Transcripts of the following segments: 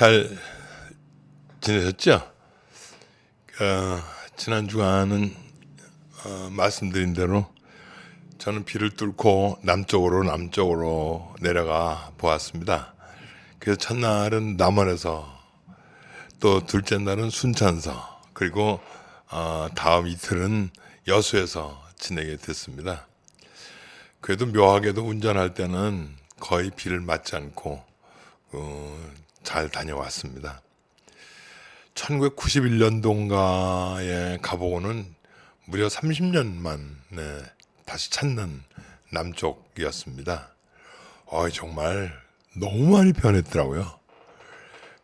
잘 지내셨죠? 지난 주간은 말씀드린 대로 저는 비를 뚫고 남쪽으로 내려가 보았습니다. 그래서 첫날은 남원에서, 또 둘째 날은 순천서, 그리고 다음 이틀은 여수에서 지내게 됐습니다. 그래도 묘하게도 운전할 때는 거의 비를 맞지 않고 잘 다녀왔습니다. 1991년도인가에 가보고는 무려 30년 만에 다시 찾는 남쪽이었습니다. 정말 너무 많이 변했더라고요.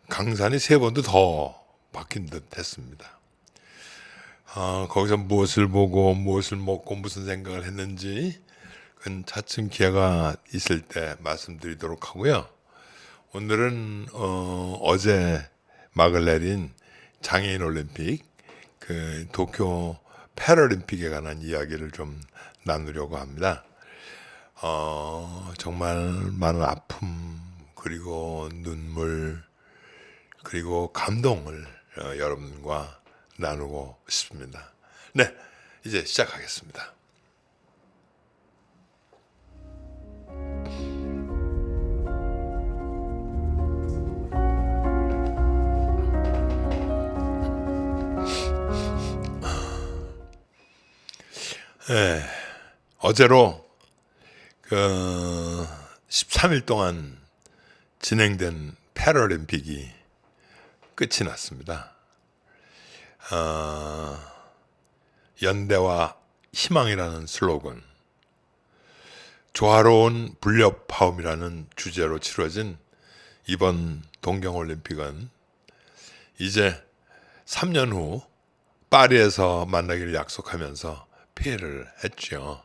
강산이 3번도 더 바뀐 듯 했습니다. 거기서 무엇을 보고 무엇을 먹고 무슨 생각을 했는지 그건 차츰 기회가 있을 때 말씀드리도록 하고요. 오늘은 어제 막을 내린 장애인 올림픽, 그 도쿄 패럴림픽에 관한 이야기를 좀 나누려고 합니다. 정말 많은 아픔, 그리고 눈물, 그리고 감동을 여러분과 나누고 싶습니다. 네, 이제 시작하겠습니다. 네, 어제로 13일 동안 진행된 패럴림픽이 끝이 났습니다. 연대와 희망이라는 슬로건, 조화로운 불협화음이라는 주제로 치러진 이번 동경올림픽은 이제 3년 후 파리에서 만나기를 약속하면서 폐회를 했죠.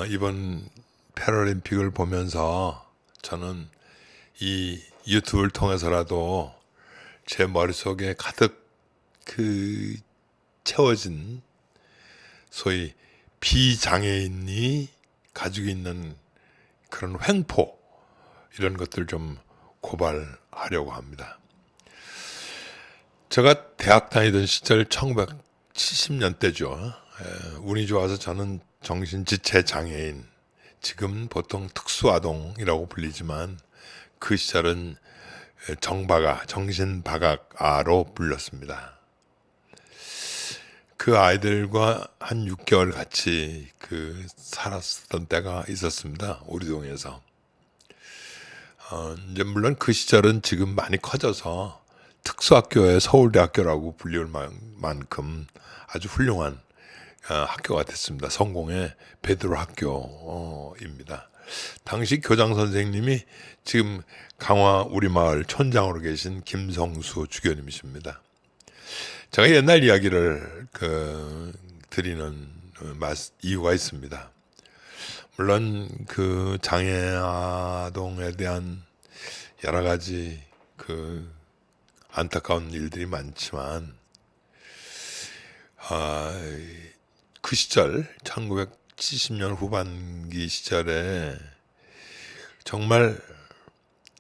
이번 패럴림픽을 보면서 저는 이 유튜브를 통해서라도 제 머릿속에 가득 채워진 소위 비장애인이 가지고 있는 그런 횡포, 이런 것들 좀 고발하려고 합니다. 제가 대학 다니던 시절 1970년대죠. 운이 좋아서 저는 정신지체 장애인, 지금 보통 특수아동이라고 불리지만 그 시절은 정신바각아로 불렸습니다. 그 아이들과 한 6개월 같이 살았던 때가 있었습니다. 오리동에서. 이제 물론 그 시절은 지금 많이 커져서 특수학교의 서울대학교라고 불리울 만큼 아주 훌륭한 학교가 됐습니다. 성공의 베드로 학교입니다. 당시 교장 선생님이 지금 강화 우리마을 촌장으로 계신 김성수 주교님이십니다. 제가 옛날 이야기를 드리는 이유가 있습니다. 물론 그 장애 아동에 대한 여러 가지 안타까운 일들이 많지만 그 시절 1970년 후반기 시절에 정말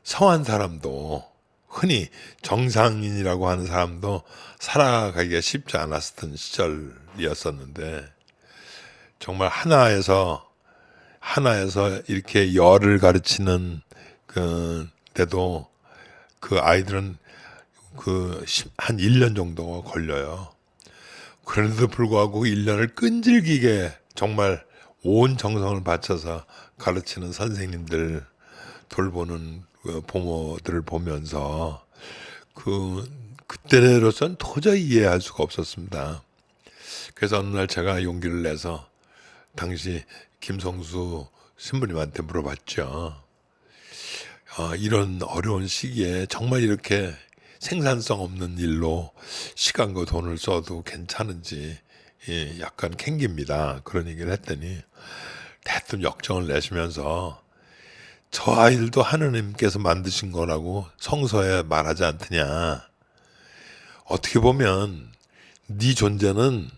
성한 사람도, 흔히 정상인이라고 하는 사람도 살아가기가 쉽지 않았던 시절이었었는데, 정말 하나에서 이렇게 열을 가르치는 데도 그 아이들은 한 1년 정도가 걸려요. 그런데도 불구하고 1년을 끈질기게 정말 온 정성을 바쳐서 가르치는 선생님들, 돌보는 부모들을 보면서 그때로선 도저히 이해할 수가 없었습니다. 그래서 어느 날 제가 용기를 내서 당시 김성수 신부님한테 물어봤죠. 이런 어려운 시기에 정말 이렇게 생산성 없는 일로 시간과 돈을 써도 괜찮은지 약간 캥깁니다. 그런 얘기를 했더니 대뜸 역정을 내시면서 저 아이들도 하느님께서 만드신 거라고 성서에 말하지 않더냐. 어떻게 보면 네 존재는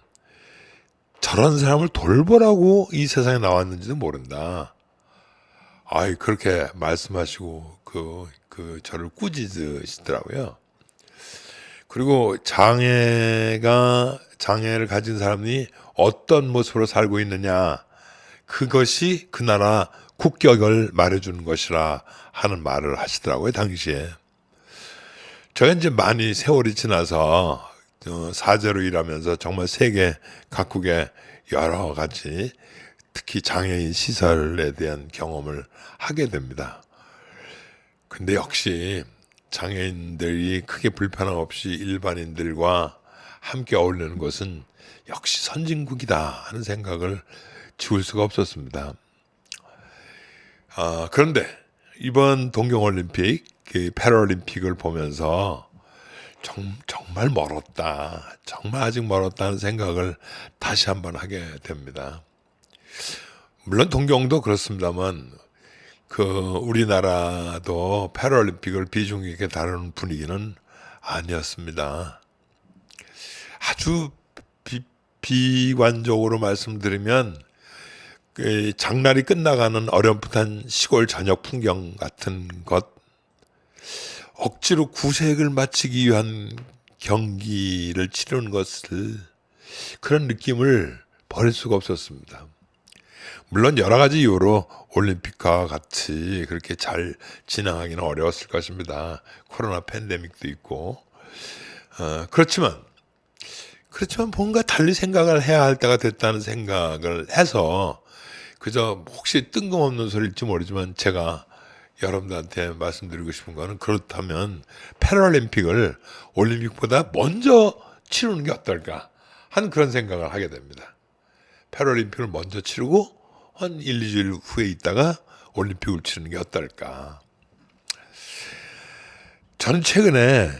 저런 사람을 돌보라고 이 세상에 나왔는지도 모른다. 그렇게 말씀하시고 그 저를 꾸짖으시더라고요. 그리고 장애를 가진 사람이 어떤 모습으로 살고 있느냐, 그것이 그 나라 국격을 말해주는 것이라 하는 말을 하시더라고요, 당시에. 제가 이제 많이 세월이 지나서 사제로 일하면서 정말 세계 각국의 여러 가지 특히 장애인 시설에 대한 경험을 하게 됩니다. 근데 역시 장애인들이 크게 불편함 없이 일반인들과 함께 어울리는 것은 역시 선진국이다 하는 생각을 지울 수가 없었습니다. 그런데 이번 동경올림픽, 패럴림픽을 보면서 정말 멀었다, 정말 아직 멀었다는 생각을 다시 한번 하게 됩니다. 물론 동경도 그렇습니다만 우리나라도 패럴림픽을 비중 있게 다루는 분위기는 아니었습니다. 아주 비관적으로 말씀드리면 장날이 끝나가는 어렴풋한 시골 저녁 풍경 같은 것, 억지로 구색을 맞추기 위한 경기를 치르는 것을, 그런 느낌을 버릴 수가 없었습니다. 물론 여러 가지 이유로 올림픽과 같이 그렇게 잘 진행하기는 어려웠을 것입니다. 코로나 팬데믹도 있고. 그렇지만 뭔가 달리 생각을 해야 할 때가 됐다는 생각을 해서, 그저 혹시 뜬금없는 소리일지 모르지만 제가 여러분들한테 말씀드리고 싶은 거는, 그렇다면 패럴림픽을 올림픽보다 먼저 치르는 게 어떨까 하는 그런 생각을 하게 됩니다. 패럴림픽을 먼저 치르고 한 1, 2주일 후에 있다가 올림픽을 치르는 게 어떨까. 저는 최근에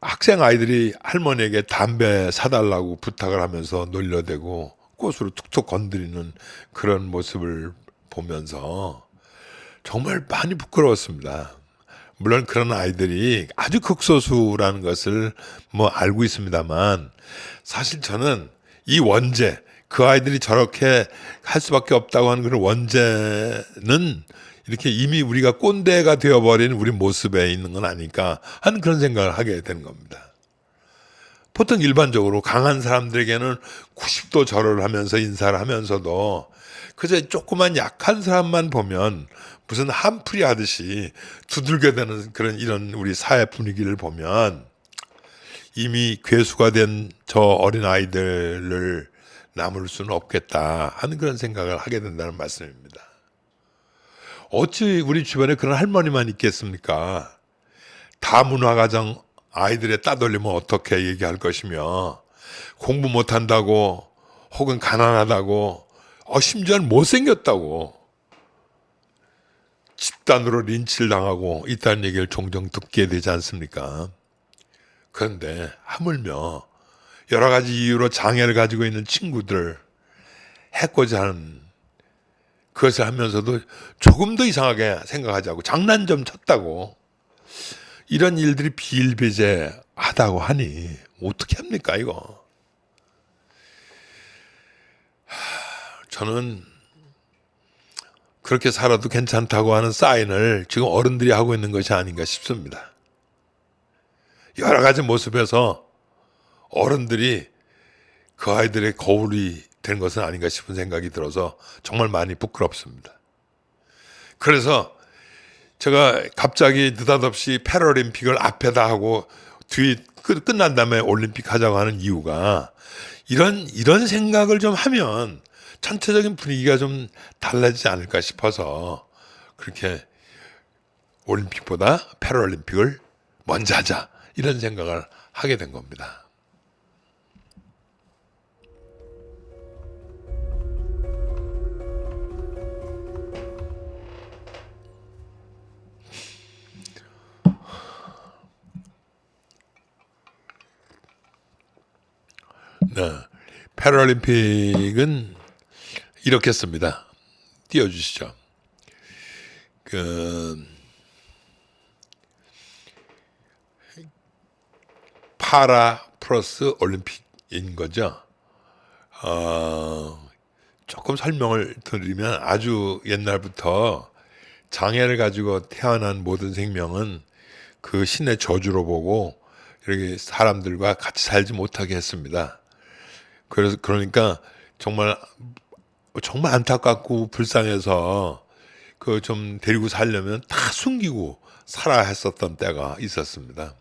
학생 아이들이 할머니에게 담배 사달라고 부탁을 하면서 놀려대고 꽃으로 툭툭 건드리는 그런 모습을 보면서 정말 많이 부끄러웠습니다. 물론 그런 아이들이 아주 극소수라는 것을 알고 있습니다만, 사실 저는 이 원죄, 그 아이들이 저렇게 할 수밖에 없다고 하는 그런 원죄는 이렇게 이미 우리가 꼰대가 되어버린 우리 모습에 있는 건 아닐까 하는 그런 생각을 하게 되는 겁니다. 보통 일반적으로 강한 사람들에게는 90도 절을 하면서 인사를 하면서도, 그저 조그만 약한 사람만 보면 무슨 한풀이 하듯이 두들겨 대는 이런 우리 사회 분위기를 보면, 이미 괴수가 된 저 어린 아이들을 나물 수는 없겠다 하는 그런 생각을 하게 된다는 말씀입니다. 어찌 우리 주변에 그런 할머니만 있겠습니까? 다문화가정 아이들의 따돌림은 어떻게 얘기할 것이며, 공부 못한다고, 혹은 가난하다고, 심지어는 못생겼다고 집단으로 린치를 당하고 있다는 얘기를 종종 듣게 되지 않습니까? 그런데 하물며 여러 가지 이유로 장애를 가지고 있는 친구들 해코지 하는, 그것을 하면서도 조금 더 이상하게 생각하지 않고 장난 좀 쳤다고, 이런 일들이 비일비재하다고 하니 어떻게 합니까 이거. 저는 그렇게 살아도 괜찮다고 하는 사인을 지금 어른들이 하고 있는 것이 아닌가 싶습니다. 여러 가지 모습에서 어른들이 그 아이들의 거울이 된 것은 아닌가 싶은 생각이 들어서 정말 많이 부끄럽습니다. 그래서 제가 갑자기 느닷없이 패럴림픽을 앞에다 하고 뒤 끝난 다음에 올림픽 하자고 하는 이유가, 이런 생각을 좀 하면 전체적인 분위기가 좀 달라지지 않을까 싶어서 그렇게 올림픽보다 패럴림픽을 먼저 하자, 이런 생각을 하게 된 겁니다. 네, 패럴림픽은 이렇게 씁니다. 띄워주시죠. 파라 플러스 올림픽인 거죠. 조금 설명을 드리면, 아주 옛날부터 장애를 가지고 태어난 모든 생명은 그 신의 저주로 보고 이렇게 사람들과 같이 살지 못하게 했습니다. 그래서 그러니까 정말 안타깝고 불쌍해서 그 좀 데리고 살려면 다 숨기고 살아야 했었던 때가 있었습니다.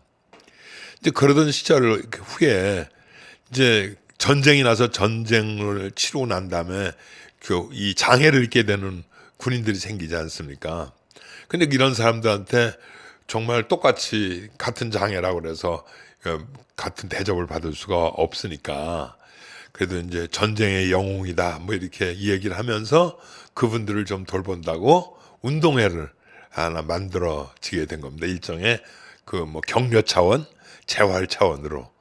이제 그러던 시절 후에 이제 전쟁이 나서 전쟁을 치르고 난 다음에 그 이 장애를 입게 되는 군인들이 생기지 않습니까? 근데 이런 사람들한테 정말 똑같이 같은 장애라고 그래서 같은 대접을 받을 수가 없으니까 그래도 이제 전쟁의 영웅이다 뭐 이렇게 이 얘기를 하면서 그분들을 좀 돌본다고 운동회를 하나 만들어지게 된 겁니다. 일종의 그 뭐 격려 차원, 재활 차원으로.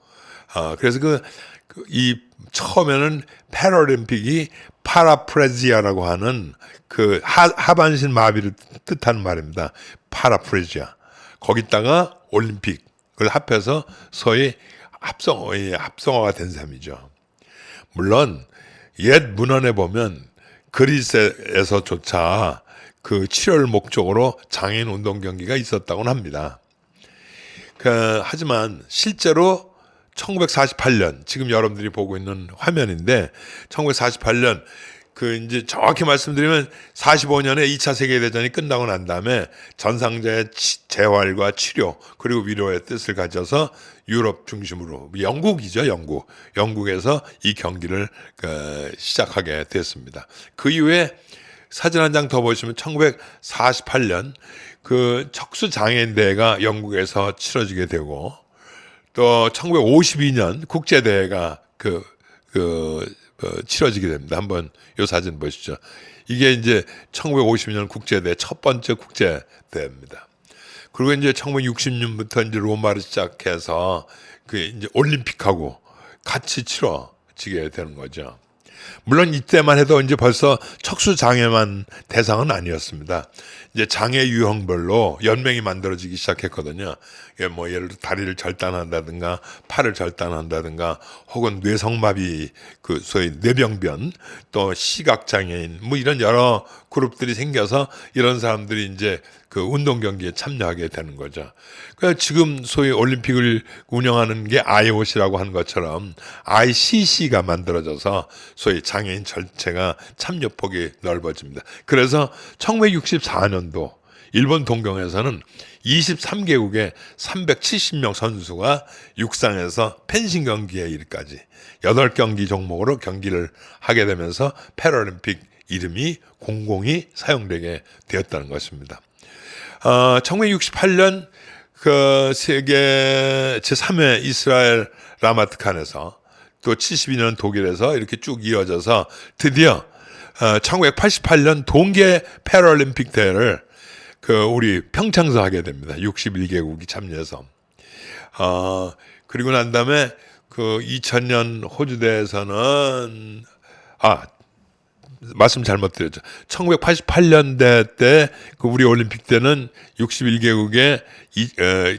그래서 이 처음에는 패럴림픽이 파라프레지아라고 하는 그 하반신 마비를 뜻하는 말입니다. 파라프레지아. 거기다가 올림픽을 합해서 소위 합성어가 된 셈이죠. 물론 옛 문헌에 보면 그리스에서조차 그 치료를 목적으로 장애인 운동 경기가 있었다고는 합니다. 하지만 실제로 1948년 지금 여러분들이 보고 있는 화면인데 1948년 그 이제 정확히 말씀드리면 45년에 2차 세계대전이 끝나고 난 다음에 전상자의 재활과 치료 그리고 위로의 뜻을 가져서 유럽 중심으로 영국이죠. 영국에서 이 경기를 시작하게 됐습니다. 그 이후에 사진 한 장 더 보시면 1948년 그 척수장애인 대회가 영국에서 치러지게 되고 또 1952년 국제대회가 치러지게 됩니다. 한번 이 사진 보시죠. 이게 이제 1952년 국제대회 첫 번째 국제대회입니다. 그리고 이제 1960년부터 이제 로마를 시작해서 그 이제 올림픽하고 같이 치러지게 되는 거죠. 물론 이때만 해도 이제 벌써 척수 장애만 대상은 아니었습니다. 이제 장애 유형별로 연맹이 만들어지기 시작했거든요. 뭐 예를 들어 다리를 절단한다든가 팔을 절단한다든가 혹은 뇌성마비 그 소위 뇌병변 또 시각 장애인 뭐 이런 여러 그룹들이 생겨서 이런 사람들이 이제 그 운동 경기에 참여하게 되는 거죠. 그러니까 지금 소위 올림픽을 운영하는 게 IOC라고 하는 것처럼 ICC가 만들어져서 소위 장애인 전체가 참여폭이 넓어집니다. 그래서 1964년도 일본 동경에서는 23개국의 370명 선수가 육상에서 펜싱 경기에 이르기까지 8경기 종목으로 경기를 하게 되면서 패럴림픽 이름이 공공이 사용되게 되었다는 것입니다. 1968년 그 세계 제3회 이스라엘 라마트칸에서 또 72년 독일에서 이렇게 쭉 이어져서 드디어 1988년 동계 패럴림픽 대회를 우리 평창에서 하게 됩니다. 61개국이 참여해서. 그리고 난 다음에 2000년 호주대에서는 말씀 잘못 드렸죠. 1988년대 때 우리 올림픽 때는 61개국에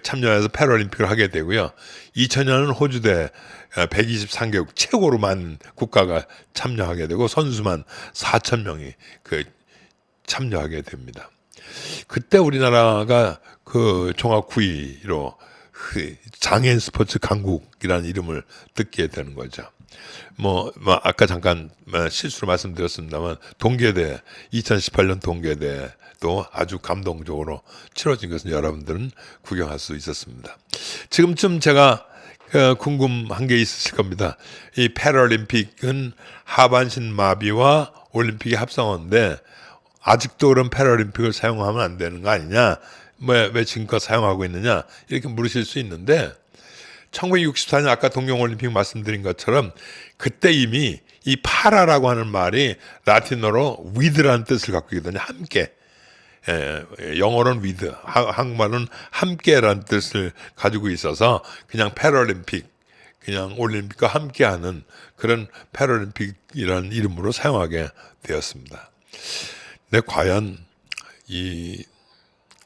참여해서 패럴림픽을 하게 되고요. 2000년은 호주대 123개국 최고로 많은 국가가 참여하게 되고 선수만 4,000명이 참여하게 됩니다. 그때 우리나라가 종합 9위로 장애인 스포츠 강국이라는 이름을 듣게 되는 거죠. 아까 잠깐 실수로 말씀드렸습니다만 동계대 2018년 동계대도 아주 감동적으로 치러진 것은 여러분들은 구경할 수 있었습니다. 지금쯤 제가 궁금한 게 있으실 겁니다. 이 패럴림픽은 하반신 마비와 올림픽의 합성어인데 아직도 그런 패럴림픽을 사용하면 안 되는 거 아니냐? 왜 지금껏 사용하고 있느냐? 이렇게 물으실 수 있는데 1964년 아까 동경올림픽 말씀드린 것처럼 그때 이미 이 파라라고 하는 말이 라틴어로 with라는 뜻을 갖고 있거든요. 함께. 영어로는 with, 한국말은 함께라는 뜻을 가지고 있어서 그냥 패럴림픽, 그냥 올림픽과 함께하는 그런 패럴림픽이라는 이름으로 사용하게 되었습니다. 근데 과연 이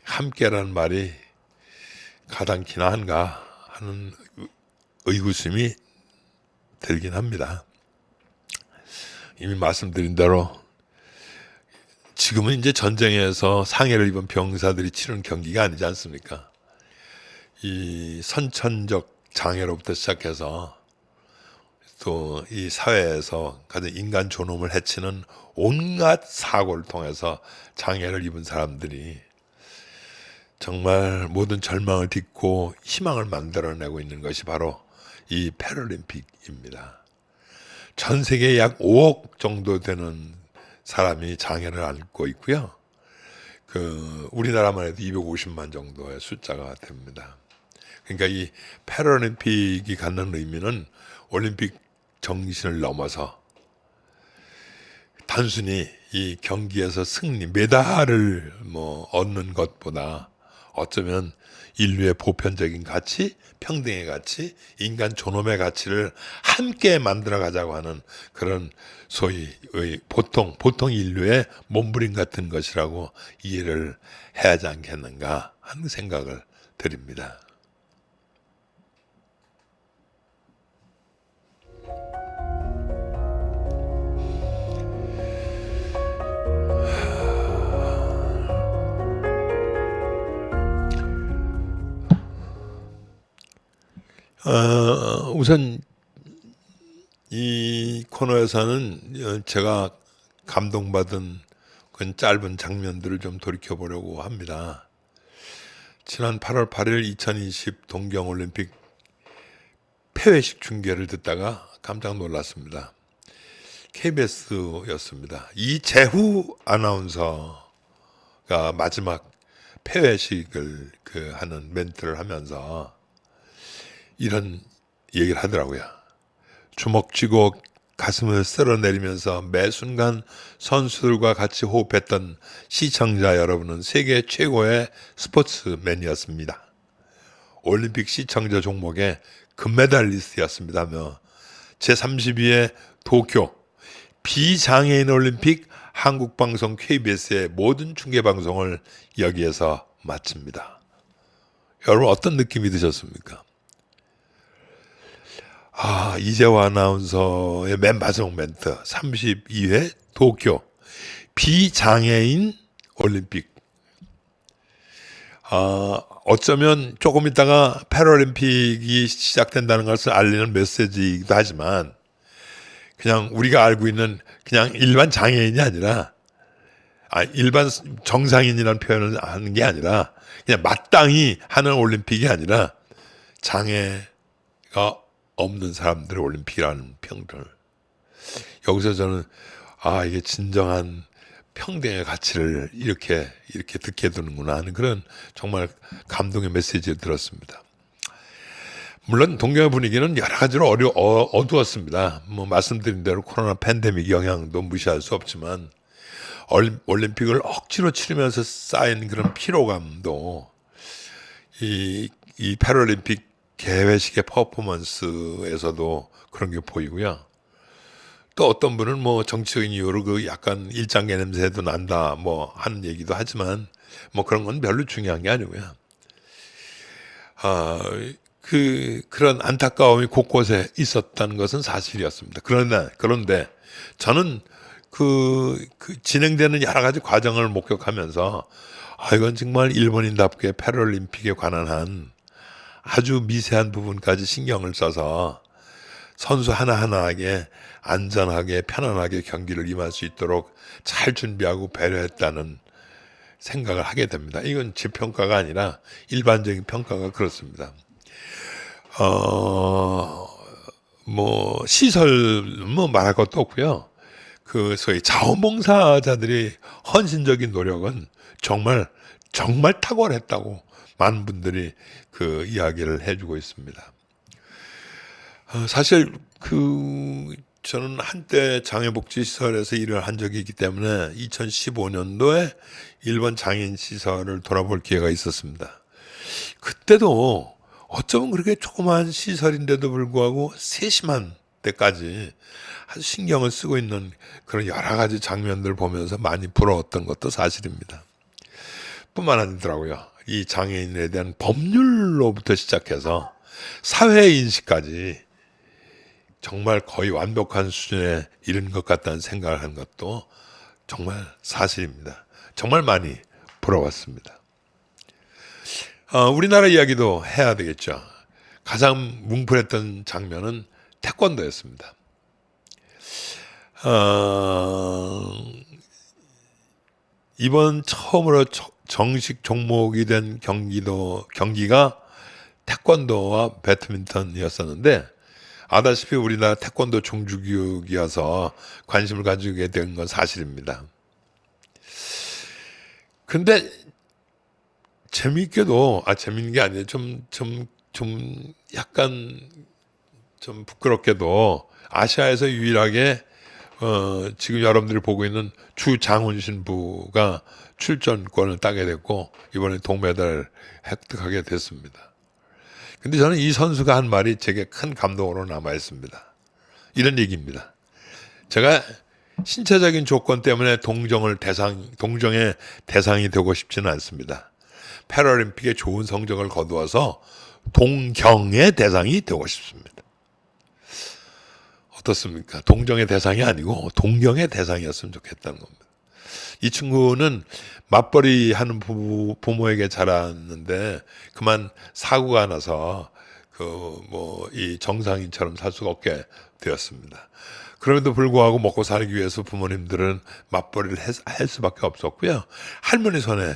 함께라는 말이 가당키나 한가 하는 의구심이 들긴 합니다. 이미 말씀드린 대로 지금은 이제 전쟁에서 상해를 입은 병사들이 치르는 경기가 아니지 않습니까? 이 선천적 장애로부터 시작해서 또 이 사회에서 가장 인간 존엄을 해치는 온갖 사고를 통해서 장애를 입은 사람들이 정말 모든 절망을 딛고 희망을 만들어내고 있는 것이 바로 이 패럴림픽입니다. 전 세계에 약 5억 정도 되는 사람이 장애를 앓고 있고요. 우리나라만 해도 250만 정도의 숫자가 됩니다. 그러니까 이 패럴림픽이 갖는 의미는 올림픽 정신을 넘어서 단순히 이 경기에서 승리, 메달을 얻는 것보다 어쩌면 인류의 보편적인 가치, 평등의 가치, 인간 존엄의 가치를 함께 만들어 가자고 하는 그런 소위 보통 인류의 몸부림 같은 것이라고 이해를 해야 하지 않겠는가 하는 생각을 드립니다. 우선 이 코너에서는 제가 감동받은 그런 짧은 장면들을 좀 돌이켜 보려고 합니다. 지난 8월 8일 2020 동경올림픽 폐회식 중계를 듣다가 깜짝 놀랐습니다. KBS였습니다. 이재후 아나운서가 마지막 폐회식을 하는 멘트를 하면서 이런 얘기를 하더라고요. 주먹 쥐고 가슴을 쓸어내리면서 매 순간 선수들과 같이 호흡했던 시청자 여러분은 세계 최고의 스포츠맨이었습니다. 올림픽 시청자 종목의 금메달리스트였습니다며 제32회 도쿄 비장애인 올림픽 한국방송 KBS의 모든 중계방송을 여기에서 마칩니다. 여러분 어떤 느낌이 드셨습니까? 이재화 아나운서의 맨 마지막 멘트 32회 도쿄 비장애인 올림픽. 어쩌면 조금 있다가 패럴림픽이 시작된다는 것을 알리는 메시지이기도 하지만 그냥 우리가 알고 있는 그냥 일반 장애인이 아니라 일반 정상인이라는 표현을 하는 게 아니라 그냥 마땅히 하는 올림픽이 아니라 장애가 없는 사람들의 올림픽이라는 평들. 여기서 저는 이게 진정한 평등의 가치를 이렇게 듣게 되는구나 하는 그런 정말 감동의 메시지를 들었습니다. 물론 동경의 분위기는 여러 가지로 어두웠습니다. 말씀드린 대로 코로나 팬데믹 영향도 무시할 수 없지만 올림픽을 억지로 치르면서 쌓인 그런 피로감도 이 패럴림픽 개회식의 퍼포먼스에서도 그런 게 보이고요. 또 어떤 분은 정치적인 이유로 약간 일장개 냄새도 난다 하는 얘기도 하지만 그런 건 별로 중요한 게 아니고요. 그런 안타까움이 곳곳에 있었다는 것은 사실이었습니다. 그런데 저는 진행되는 여러 가지 과정을 목격하면서 이건 정말 일본인답게 패럴림픽에 관한 한 아주 미세한 부분까지 신경을 써서 선수 하나하나에게 안전하게 편안하게 경기를 임할 수 있도록 잘 준비하고 배려했다는 생각을 하게 됩니다. 이건 제 평가가 아니라 일반적인 평가가 그렇습니다. 시설 말할 것도 없고요. 소위 자원봉사자들의 헌신적인 노력은 정말 탁월했다고 많은 분들이 이야기를 해주고 있습니다. 사실 저는 한때 장애복지시설에서 일을 한 적이 있기 때문에 2015년도에 일본 장애인 시설을 돌아볼 기회가 있었습니다. 그때도 어쩌면 그렇게 조그만 시설인데도 불구하고 세심한 때까지 아주 신경을 쓰고 있는 그런 여러 가지 장면들을 보면서 많이 부러웠던 것도 사실입니다. 뿐만 아니더라고요. 이 장애인에 대한 법률로부터 시작해서 사회인식까지 정말 거의 완벽한 수준에 이른 것 같다는 생각을 한 것도 정말 사실입니다. 정말 많이 부러웠습니다. 우리나라 이야기도 해야 되겠죠. 가장 뭉클했던 장면은 태권도였습니다. 이번 처음으로 정식 종목이 된 경기가 태권도와 배드민턴이었었는데, 아다시피 우리나라 태권도 종주교육이어서 관심을 가지게 된 건 사실입니다. 근데 재미있게도, 재미있는 게 아니에요. 약간 좀 부끄럽게도 아시아에서 유일하게 지금 여러분들이 보고 있는 주장훈 신부가 출전권을 따게 됐고 이번에 동메달을 획득하게 됐습니다. 근데 저는 이 선수가 한 말이 제게 큰 감동으로 남아 있습니다. 이런 얘기입니다. 제가 신체적인 조건 때문에 동정의 대상이 되고 싶지는 않습니다. 패럴림픽에 좋은 성적을 거두어서 동경의 대상이 되고 싶습니다. 어떻습니까? 동정의 대상이 아니고 동경의 대상이었으면 좋겠다는 겁니다. 이 친구는 맞벌이 하는 부모에게 자랐는데 그만 사고가 나서 이 정상인처럼 살 수가 없게 되었습니다. 그럼에도 불구하고 먹고 살기 위해서 부모님들은 맞벌이를 할 수밖에 없었고요. 할머니 손에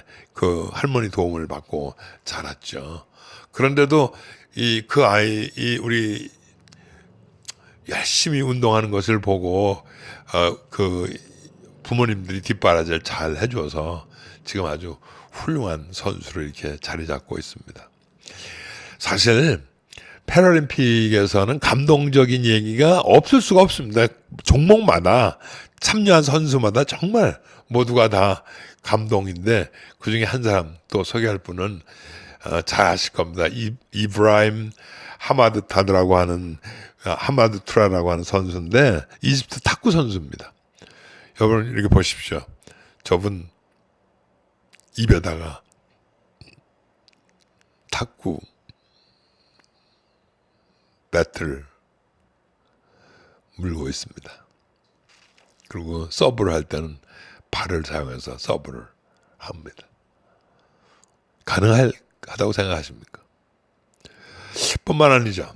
할머니 도움을 받고 자랐죠. 그런데도 우리 열심히 운동하는 것을 보고 부모님들이 뒷바라지를 잘 해줘서 지금 아주 훌륭한 선수로 이렇게 자리 잡고 있습니다. 사실 패럴림픽에서는 감동적인 얘기가 없을 수가 없습니다. 종목마다 참여한 선수마다 정말 모두가 다 감동인데 그중에 한 사람 또 소개할 분은 잘 아실 겁니다. 이브라임 하마드 투라라고 하는 선수인데 이집트 탁구 선수입니다. 여러분 이렇게 보십시오. 저분 입에다가 탁구 배트를 물고 있습니다. 그리고 서브를 할 때는 발을 사용해서 서브를 합니다. 가능하다고 생각하십니까? 뿐만 아니죠.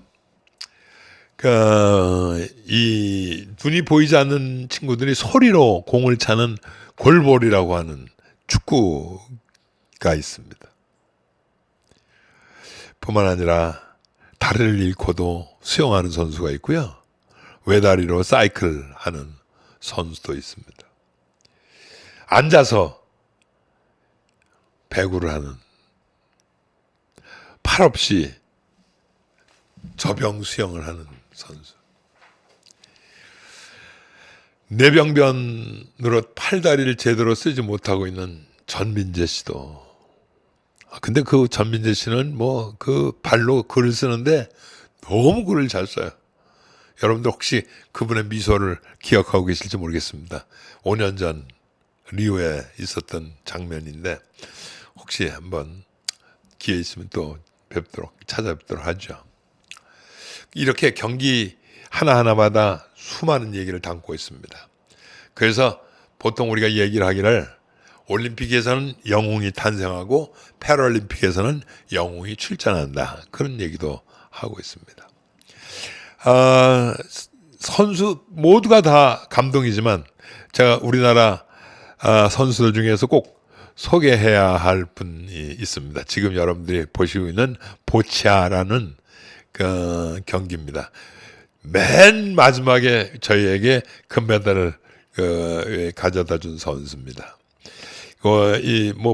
이 눈이 보이지 않는 친구들이 소리로 공을 차는 골볼이라고 하는 축구가 있습니다. 뿐만 아니라 다리를 잃고도 수영하는 선수가 있고요. 외다리로 사이클 하는 선수도 있습니다. 앉아서 배구를 하는, 팔 없이 저병 수영을 하는 선수. 뇌병변으로 팔다리를 제대로 쓰지 못하고 있는 전민재 씨도. 근데 그 전민재 씨는 발로 글을 쓰는데 너무 글을 잘 써요. 여러분들 혹시 그분의 미소를 기억하고 계실지 모르겠습니다. 5년 전 리오에 있었던 장면인데 혹시 한번 기회 있으면 또 찾아뵙도록 하죠. 이렇게 경기 하나하나마다 수많은 얘기를 담고 있습니다. 그래서 보통 우리가 얘기를 하기를 올림픽에서는 영웅이 탄생하고 패럴림픽에서는 영웅이 출전한다. 그런 얘기도 하고 있습니다. 선수 모두가 다 감동이지만 제가 우리나라 선수들 중에서 꼭 소개해야 할 분이 있습니다. 지금 여러분들이 보시고 있는 보치아라는 경기입니다. 맨 마지막에 저희에게 금메달을 가져다 준 선수입니다.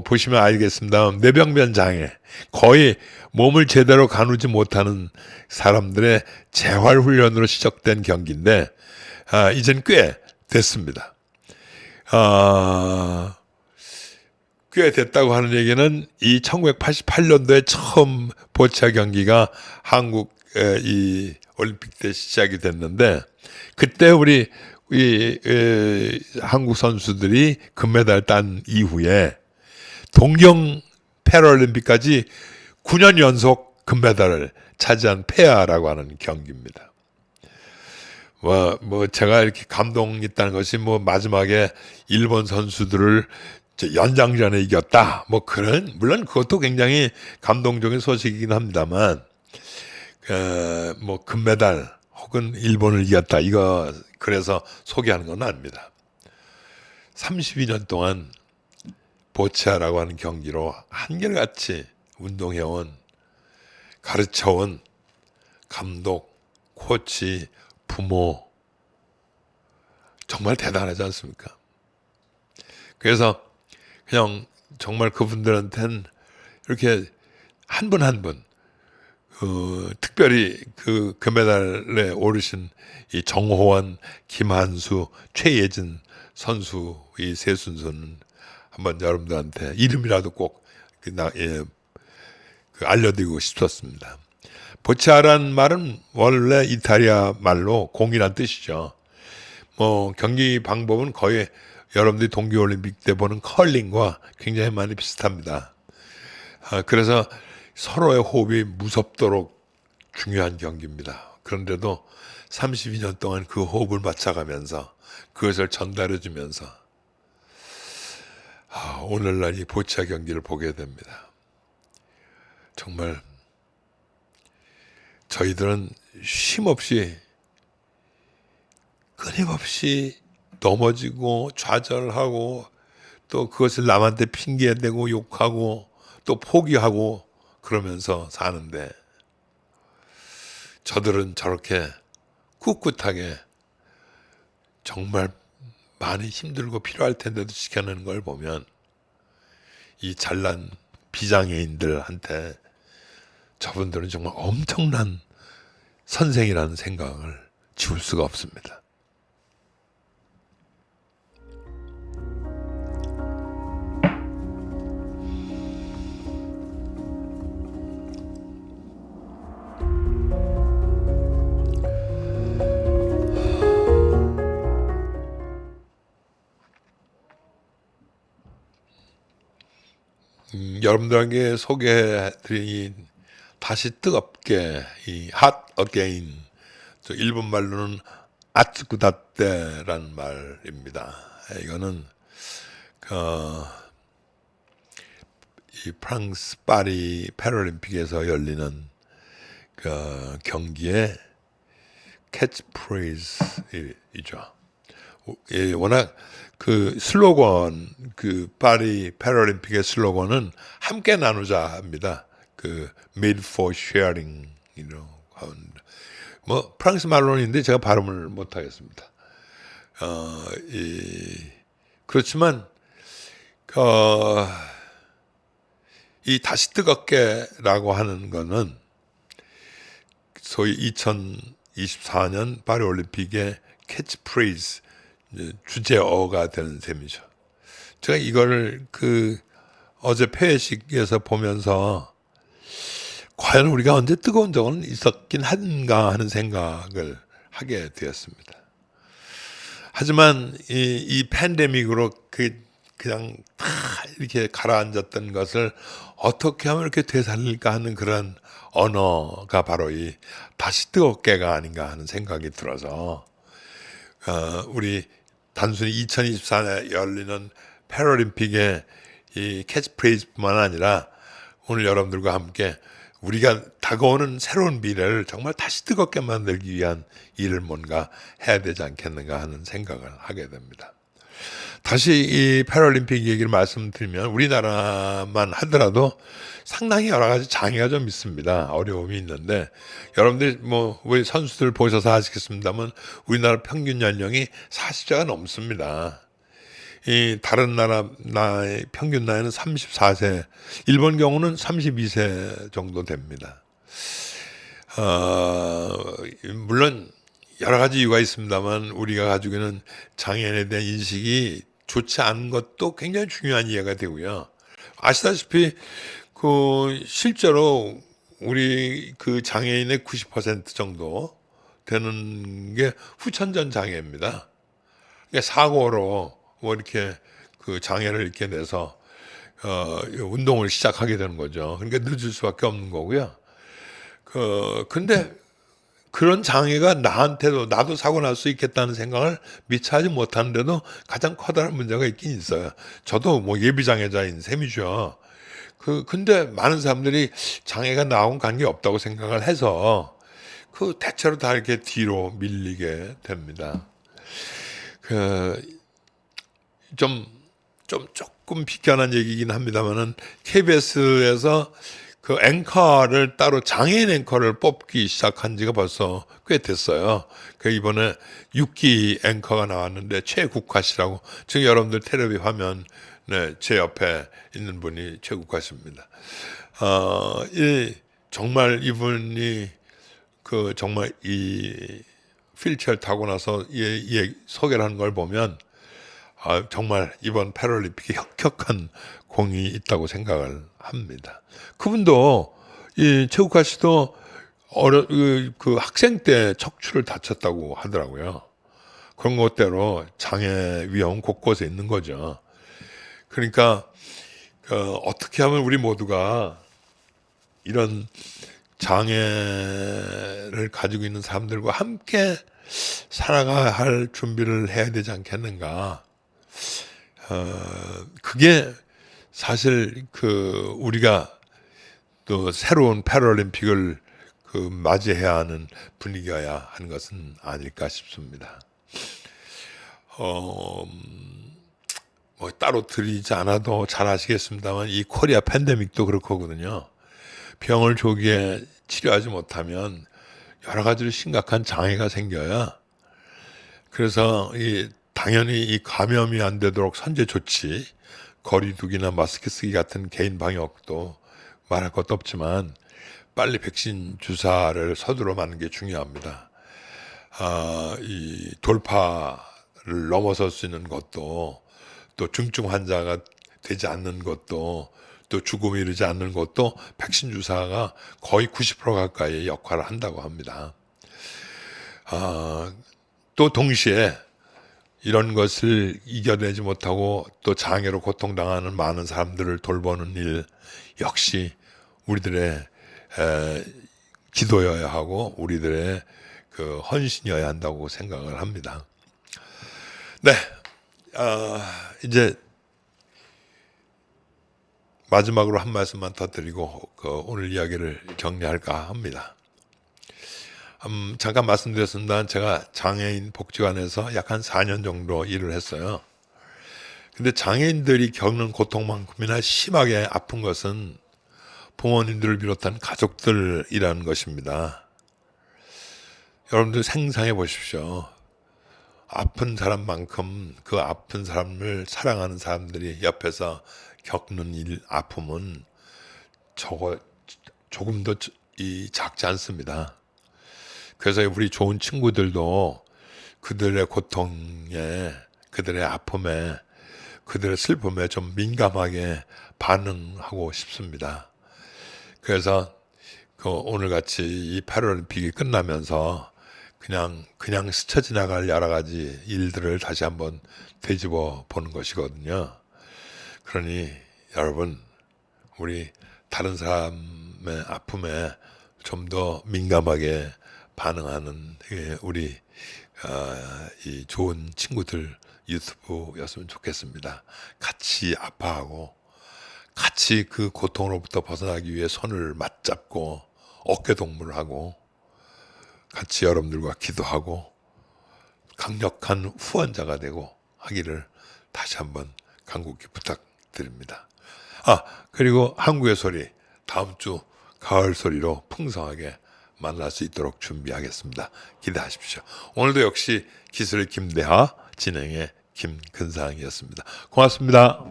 보시면 알겠습니다. 뇌병변 장애, 거의 몸을 제대로 가누지 못하는 사람들의 재활훈련으로 시작된 경기인데, 이젠 꽤 됐습니다. 꽤 됐다고 하는 얘기는 이 1988년도에 처음 보차 경기가 한국 이 올림픽 때 시작이 됐는데, 그때 우리 한국 선수들이 금메달 딴 이후에 동경 패럴림픽까지 9년 연속 금메달을 차지한 페아라고 하는 경기입니다. 제가 이렇게 감동 있다는 것이 마지막에 일본 선수들을 연장전에 이겼다. 뭐 그런 물론 그것도 굉장히 감동적인 소식이긴 합니다만 뭐 금메달 혹은 일본을 이겼다 이거 그래서 소개하는 건 아닙니다. 32년 동안 보치아라고 하는 경기로 한결같이 운동해온 가르쳐온 감독, 코치, 부모 정말 대단하지 않습니까? 그래서 그냥 정말 그분들한테는 이렇게 한 분 한 분 특별히 그 금메달에 오르신 이 정호원, 김한수, 최예진 선수 이 세 순서는 한번 여러분들한테 이름이라도 꼭 알려드리고 싶었습니다. 보치아란 말은 원래 이탈리아 말로 공이란 뜻이죠. 뭐 경기 방법은 거의 여러분들이 동계올림픽 때 보는 컬링과 굉장히 많이 비슷합니다. 그래서 서로의 호흡이 무섭도록 중요한 경기입니다. 그런데도 32년 동안 그 호흡을 맞춰가면서 그것을 전달해주면서 오늘날 이 보치아 경기를 보게 됩니다. 정말 저희들은 쉼없이 끊임없이 넘어지고 좌절하고 또 그것을 남한테 핑계대고 욕하고 또 포기하고 그러면서 사는데 저들은 저렇게 꿋꿋하게 정말 많이 힘들고 필요할 텐데도 지켜내는 걸 보면 이 잘난 비장애인들한테 저분들은 정말 엄청난 선생이라는 생각을 지울 수가 없습니다. 여러분들에게 소개해드린 다시 뜨겁게 이 hot again 일본 말로는 아츠쿠다떼라는 말입니다. 이거는 이 프랑스 파리 패럴림픽에서 열리는 그 경기의 캐치프레이즈이죠. 워낙 그 슬로건 그 파리 패럴림픽의 슬로건은 함께 나누자입니다. 그 made for sharing, 뭐 프랑스 말론인데 제가 발음을 못 하겠습니다. 그렇지만 이 다시 뜨겁게라고 하는 거는 소위 2024년 파리 올림픽의 캐치프레이즈 주제어가 되는 셈이죠. 제가 이거를 어제 폐회식에서 보면서 과연 우리가 언제 뜨거운 적은 있었긴 한가 하는 생각을 하게 되었습니다. 하지만 이 팬데믹으로 그냥 다 이렇게 가라앉았던 것을 어떻게 하면 이렇게 되살릴까 하는 그런 언어가 바로 이 다시 뜨겁게가 아닌가 하는 생각이 들어서 우리 단순히 2024년에 열리는 패럴림픽의 이 캐치프레이즈뿐만 아니라 오늘 여러분들과 함께 우리가 다가오는 새로운 미래를 정말 다시 뜨겁게 만들기 위한 일을 뭔가 해야 되지 않겠는가 하는 생각을 하게 됩니다. 다시 이 패럴림픽 얘기를 말씀드리면 우리나라만 하더라도 상당히 여러 가지 장애가 좀 있습니다. 어려움이 있는데 여러분들 뭐 우리 선수들 보셔서 아시겠습니다만 우리나라 평균 연령이 40세가 넘습니다. 이 다른 나라의 평균 나이는 34세, 일본 경우는 32세 정도 됩니다. 물론 여러 가지 이유가 있습니다만 우리가 가지고 있는 장애인에 대한 인식이 좋지 않은 것도 굉장히 중요한 이해가 되고요. 아시다시피 실제로 우리 장애인의 90% 정도 되는 게 후천전 장애입니다. 그러니까 사고로 뭐 이렇게 장애를 이렇게 내서 운동을 시작하게 되는 거죠. 그러니까 늦을 수밖에 없는 거고요. 근데 그런 장애가 나한테도 나도 사고 날 수 있겠다는 생각을 미처 하지 못하는데도 가장 커다란 문제가 있긴 있어요. 저도 뭐 예비장애자인 셈이죠. 근데 많은 사람들이 장애가 나하고는 관계 없다고 생각을 해서 대체로 다 이렇게 뒤로 밀리게 됩니다. 조금 비껴난 얘기긴 합니다만은 KBS에서 그 앵커를 따로 장애인 앵커를 뽑기 시작한 지가 벌써 꽤 됐어요. 이번에 6기 앵커가 나왔는데 최국화 씨라고, 지금 여러분들 텔레비 화면 제 옆에 있는 분이 최국화 씨입니다. 정말 이분이 정말 이 휠체어를 타고 나서 소개를 하는 걸 보면 정말 이번 패럴림픽에 혁혁한 공이 있다고 생각을 합니다. 그분도 이 최국화 씨도 그 학생 때 척추를 다쳤다고 하더라고요. 그런 것대로 장애 위험 곳곳에 있는 거죠. 그러니까 어떻게 하면 우리 모두가 이런 장애를 가지고 있는 사람들과 함께 살아가야 할 준비를 해야 되지 않겠는가. 그게 사실 우리가 또 새로운 패럴림픽을 맞이해야 하는 분위기여야 하는 것은 아닐까 싶습니다. 뭐 따로 드리지 않아도 잘 아시겠습니다만 이 코리아 팬데믹도 그렇거든요. 병을 조기에 치료하지 못하면 여러 가지로 심각한 장애가 생겨요. 그래서 당연히 이 감염이 안 되도록 선제 조치, 거리두기나 마스크 쓰기 같은 개인 방역도 말할 것도 없지만 빨리 백신 주사를 서두러 맞는 게 중요합니다. 이 돌파를 넘어설 수 있는 것도, 또 중증 환자가 되지 않는 것도, 또 죽음에 이르지 않는 것도 백신 주사가 거의 90% 가까이 역할을 한다고 합니다. 또 동시에 이런 것을 이겨내지 못하고 또 장애로 고통당하는 많은 사람들을 돌보는 일 역시 우리들의 기도여야 하고 우리들의 헌신이어야 한다고 생각을 합니다. 네, 이제 마지막으로 한 말씀만 더 드리고 오늘 이야기를 정리할까 합니다. 잠깐 말씀드렸습니다. 제가 장애인 복지관에서 약 한 4년 정도 일을 했어요. 근데 장애인들이 겪는 고통만큼이나 심하게 아픈 것은 부모님들을 비롯한 가족들이라는 것입니다. 여러분들 상상해 보십시오. 아픈 사람만큼 그 아픈 사람을 사랑하는 사람들이 옆에서 겪는 아픔은 조금도 작지 않습니다. 그래서 우리 좋은 친구들도 그들의 고통에, 그들의 아픔에, 그들의 슬픔에 좀 민감하게 반응하고 싶습니다. 그래서 오늘같이 이 패럴림픽이 끝나면서 그냥 스쳐 지나갈 여러 가지 일들을 다시 한번 되짚어 보는 것이거든요. 그러니 여러분, 우리 다른 사람의 아픔에 좀 더 민감하게 반응하는 우리 이 좋은 친구들 유튜브였으면 좋겠습니다. 같이 아파하고 같이 그 고통으로부터 벗어나기 위해 손을 맞잡고 어깨 동무를 하고 같이 여러분들과 기도하고 강력한 후원자가 되고 하기를 다시 한번 간곡히 부탁드립니다. 그리고 한국의 소리 다음 주 가을 소리로 풍성하게 만날 수 있도록 준비하겠습니다. 기대하십시오. 오늘도 역시 기술의 김대하, 진행의 김근상이었습니다. 고맙습니다.